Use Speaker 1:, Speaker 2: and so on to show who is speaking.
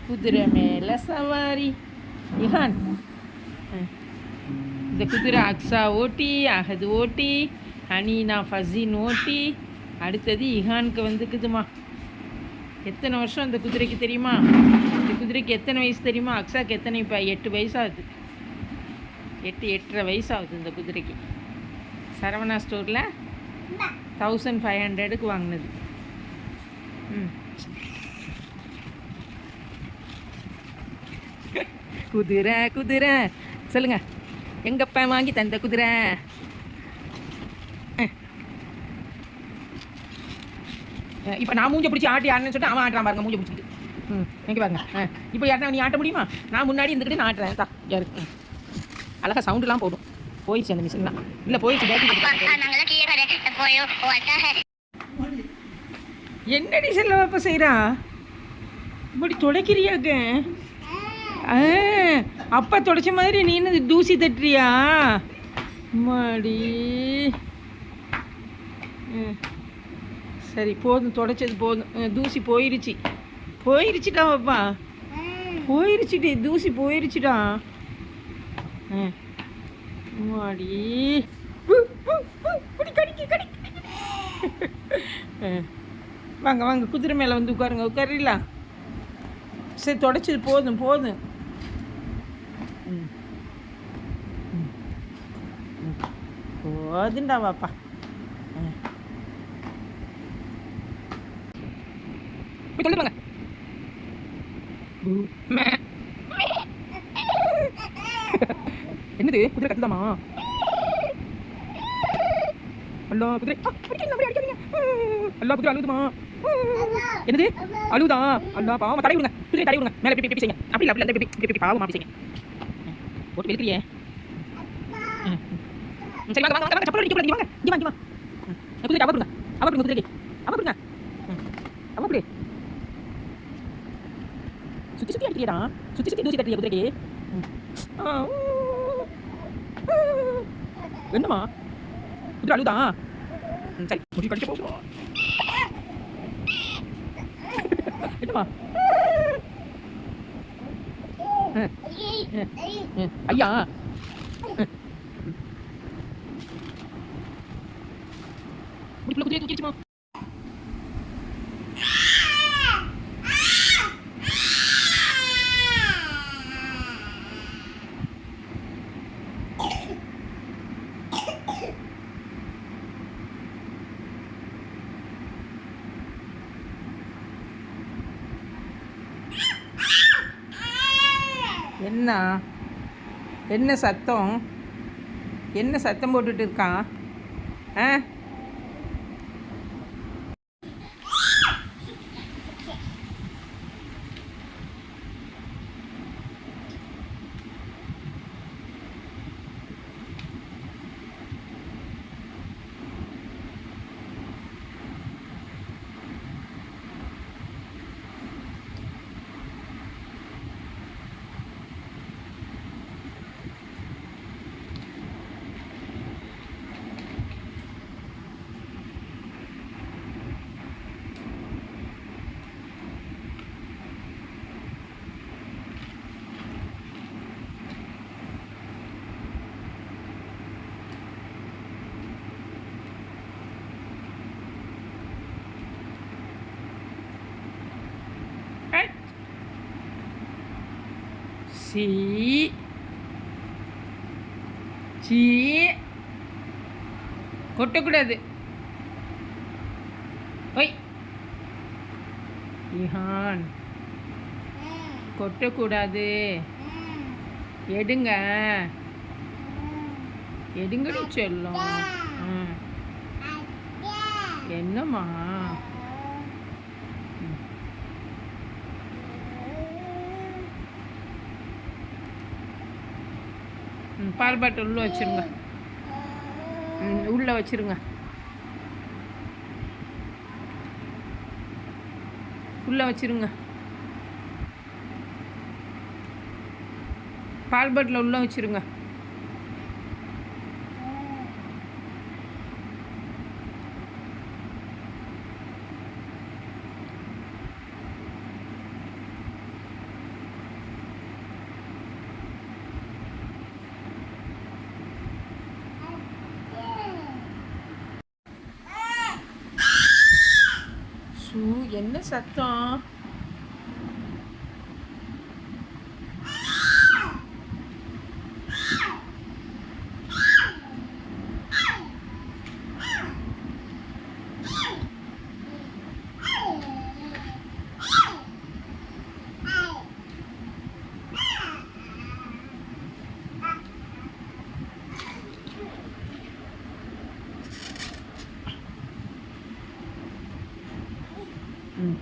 Speaker 1: குதிரை மேலே சவாரி. இஹான், இந்த குதிரை அக்ஸா ஓட்டி, அகது ஓட்டி, ஹனீனா ஃபஸின் ஓட்டி, அடுத்தது இஹானுக்கு வந்துக்குதுமா. எத்தனை வருஷம் அந்த குதிரைக்கு தெரியுமா? இந்த குதிரைக்கு எத்தனை வயசு தெரியுமா? அக்ஸாக்கு எத்தனை இப்போ 8 வயசாகுது. 8-8.5 வயசாகுது இந்த குதிரைக்கு. சரவணா ஸ்டோரில் 1500க்கு வாங்கினது. குதிரை குதிரை சொல்லுங்க, எங்கப்பா வாங்கி தந்த குதிரை? இப்போ நான் மூஞ்ச பிடிச்சி ஆட்டி ஆடுன்னு சொல்லிட்டு அவன் ஆட்டுறான் பாருங்க, மூஞ்ச பிடிச்சிக்கிட்டு. எங்கே பாருங்க. இப்போ யார்ட்டா நீ ஆட்ட முடியுமா? நான் முன்னாடி இருந்துக்கிட்டு நான் ஆட்டுறேன். தா யாரு அழகா சவுண்டுலாம் போடும். போயிடுச்சு அந்த மிஷின்லாம். இல்லை போயிடுச்சு. என்னடி செல்ல இப்போ செய்கிறா? இப்படி துடைக்கிறியாக்க? அப்பா துடைச்ச மாதிரி நீ என்ன தூசி தட்டுறியா? மாடி சரி போதும், துடைச்சது போதும். தூசி போயிருச்சு. போயிருச்சுடா அப்பா, போயிருச்சுடி, தூசி போயிருச்சுடா. மாடி வாங்க வாங்க, குதிரை மேலே வந்து உட்காருங்க. உட்காரலாம். சரி தொடச்சது போதும் போதும். போதுண்டா வாப்பா. சொல்லுவாங்க என்னது குதிரை கத்துதாமா? அல்லா குதிரை, அல்லா குதிரை அழுதுமா? என்னது அழுதா? அல்லா பாவம், தடை விடுங்க, குதிரை தடை விடுங்க. மேலே பிப்பி செய்யுங்க. அப்படி அப்படி அப்படி பாவம் அப்படி செய்யுங்க. போட்டு வெளுக்கிறியே. சரி வாங்க வாங்க வாங்க, சப்பல் அடிக்க வாங்க. இங்க வாங்க வாங்க. குதிரை அவ விடுங்க, அவ விடுங்க, குதிரைக்கு அவ விடுங்க. அவ விடு. சுத்தி சுத்தி அடிக்கிறியடா, சுத்தி சுத்தி தூசி கட்டிய குதிரைக்கு. என்னம்மா குதிரை அழுதா? சரி முடி கடிச்சு போகும். என்னம்மா ஐயா? முடிக்குள்ள குதிரையை தூக்கிடுச்சுமா? என்ன என்ன சத்தம்? என்ன சத்தம் போட்டுட்டு இருக்கான்? சீ சீ, கொட்டக்கூடாது. Y Ilhan, கொட்டக்கூடாது. எடுங்க எடுங்கடி செல்லும். என்னம்மா? பால் பாட்டில் உள்ளே வச்சுருங்க. உள்ளே வச்சுருங்க. உள்ளே வச்சுருங்க. பால் பாட்டில் உள்ளே வச்சுருங்க. சூ, என்ன சத்தம்? ம்